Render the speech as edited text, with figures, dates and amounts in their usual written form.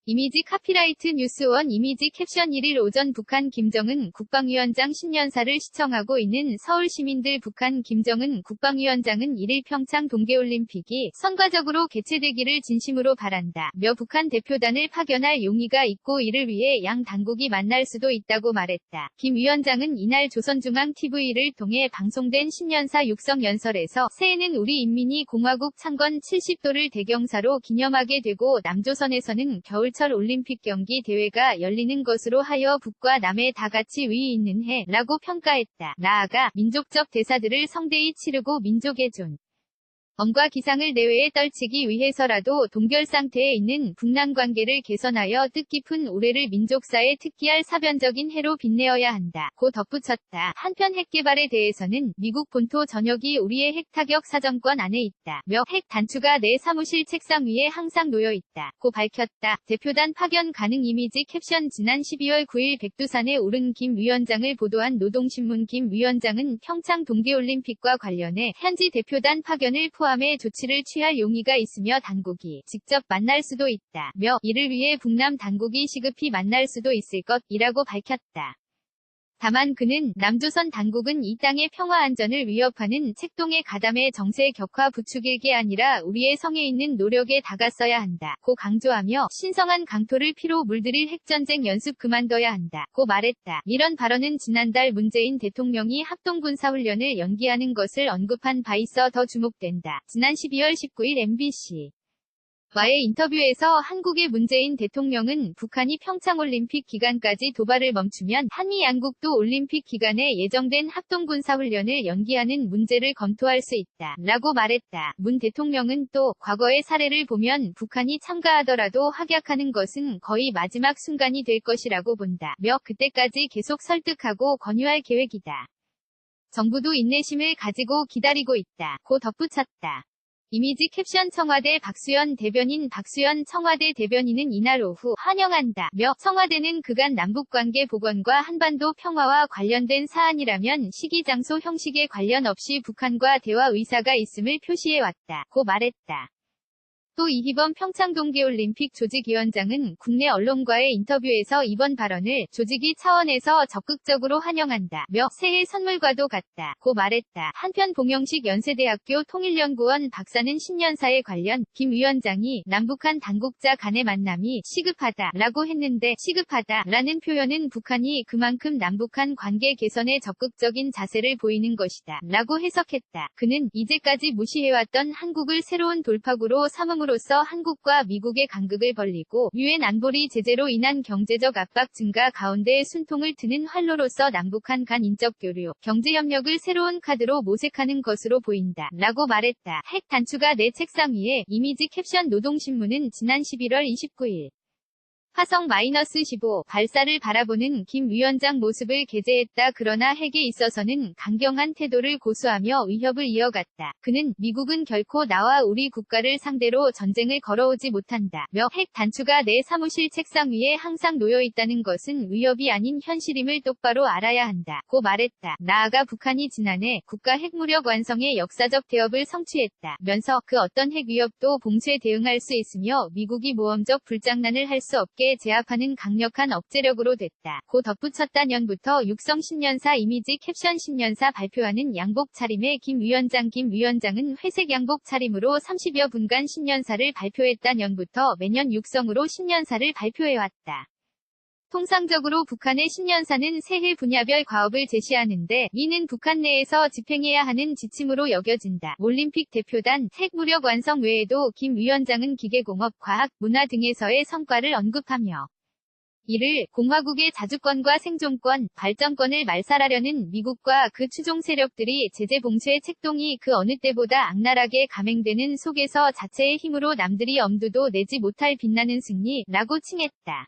이미지 카피라이트 뉴스원 이미지 캡션 1일 오전 북한 김정은 국방위원장 신년사를 시청하고 있는 서울 시민들 북한 김정은 국방위원장은 1일 평창 동계올림픽이 성과적으로 개최되기를 진심으로 바란다 며 북한 대표단을 파견할 용의가 있고 이를 위해 양 당국이 만날 수도 있다고 말했다. 김 위원장은 이날 조선중앙TV를 통해 방송된 신년사 육성연설에서 새해는 우리 인민이 공화국 창건 70도를 대경사로 기념하게 되고 남조선에서는 겨울철 올림픽 경기 대회가 열리는 것으로 하여 북과 남에 다같이 의의 있는 해라고 평가했다. 나아가 민족적 대사들을 성대히 치르고 민족의 엄과 기상을 내외에 떨치기 위해서라도 동결 상태에 있는 북남 관계를 개선하여 뜻깊은 올해를 민족사에 특기할 사변적인 해로 빛내어야 한다. 고 덧붙였다. 한편 핵개발에 대해서는 미국 본토 전역이 우리의 핵타격 사정권 안에 있다. 며 핵 단추가 내 사무실 책상 위에 항상 놓여 있다. 고 밝혔다. 대표단 파견 가능 이미지 캡션 지난 12월 9일 백두산에 오른 김 위원장을 보도한 노동신문 김 위원장은 평창 동계올림픽과 관련해 현지 대표단 파견을 포함해 조치를 취할 용의가 있으며 당국이 직접 만날 수도 있다 며 이를 위해 북남 당국이 시급히 만날 수도 있을 것이라고 밝혔다. 다만 그는 남조선 당국은 이 땅의 평화 안전을 위협하는 책동의 가담의 정세 격화 부추길 게 아니라 우리의 성에 있는 노력에 다갔어야 한다 고 강조하며 신성한 강토를 피로 물들일 핵전쟁 연습 그만둬야 한다 고 말했다. 이런 발언은 지난달 문재인 대통령이 합동군사훈련을 연기하는 것을 언급한 바 있어 더 주목된다. 지난 12월 19일 MBC 와의 인터뷰에서 한국의 문재인 대통령은 북한이 평창올림픽 기간까지 도발을 멈추면 한미 양국도 올림픽 기간에 예정된 합동군사훈련을 연기하는 문제를 검토할 수 있다 라고 말했다. 문 대통령은 또 과거의 사례를 보면 북한이 참가하더라도 확약하는 것은 거의 마지막 순간이 될 것이라고 본다 며 그때까지 계속 설득하고 권유할 계획이다. 정부도 인내심을 가지고 기다리고 있다 고 덧붙였다. 이미지 캡션 청와대 박수현 대변인 박수현 청와대 대변인은 이날 오후 환영한다 며 청와대는 그간 남북관계 복원과 한반도 평화와 관련된 사안이라면 시기 장소 형식에 관련 없이 북한과 대화 의사가 있음을 표시해왔다 고 말했다. 또 이희범 평창 동계올림픽 조직위원장은 국내 언론과의 인터뷰에서 이번 발언을 조직위 차원에서 적극적으로 환영한다 며 새해 선물과도 같다 고 말했다. 한편 봉영식 연세대학교 통일연구원 박사는 신년사에 관련 김 위원장이 남북한 당국자 간의 만남이 시급하다 라고 했는데 시급하다 라는 표현은 북한이 그만큼 남북한 관계 개선에 적극적인 자세를 보이는 것이다 라고 해석했다. 그는 이제까지 무시해왔던 한국을 새로운 돌파구로 삼음으로써 한국과 미국의 간극을 벌리고 유엔 안보리 제재로 인한 경제적 압박 증가 가운데 숨통을 트는 활로로서 남북한 간 인적 교류, 경제협력을 새로운 카드로 모색하는 것으로 보인다 라고 말했다. 핵 단추가 내 책상 위에 이미지 캡션 노동신문은 지난 11월 29일 화성-15 발사를 바라보는 김 위원장 모습을 게재했다. 그러나 핵에 있어서는 강경한 태도를 고수하며 위협을 이어갔다. 그는 미국은 결코 나와 우리 국가를 상대로 전쟁을 걸어오지 못한다 며 핵 단추가 내 사무실 책상 위에 항상 놓여있다는 것은 위협이 아닌 현실임을 똑바로 알아야 한다 고 말했다. 나아가 북한이 지난해 국가 핵무력 완성의 역사적 대업을 성취했다 면서 그 어떤 핵 위협도 봉쇄 대응할 수 있으며 미국이 모험적 불장난을 할 수 없게 제압하는 강력한 억제력으로 됐다 고 덧붙였다. 년부터 육성 신년사 이미지 캡션 신년사 발표하는 양복 차림의 김 위원장은 회색 양복 차림으로 30여 분간 신년사를 발표했다. 년부터 매년 육성으로 신년사를 발표해왔다. 통상적으로 북한의 신년사는 새해 분야별 과업을 제시하는데 이는 북한 내에서 집행해야 하는 지침으로 여겨진다. 올림픽 대표단, 핵무력 완성 외에도 김 위원장은 기계공업, 과학, 문화 등에서의 성과를 언급하며 이를 공화국의 자주권과 생존권, 발전권을 말살하려는 미국과 그 추종 세력들이 제재 봉쇄 책동이 그 어느 때보다 악랄하게 감행되는 속에서 자체의 힘으로 남들이 엄두도 내지 못할 빛나는 승리라고 칭했다.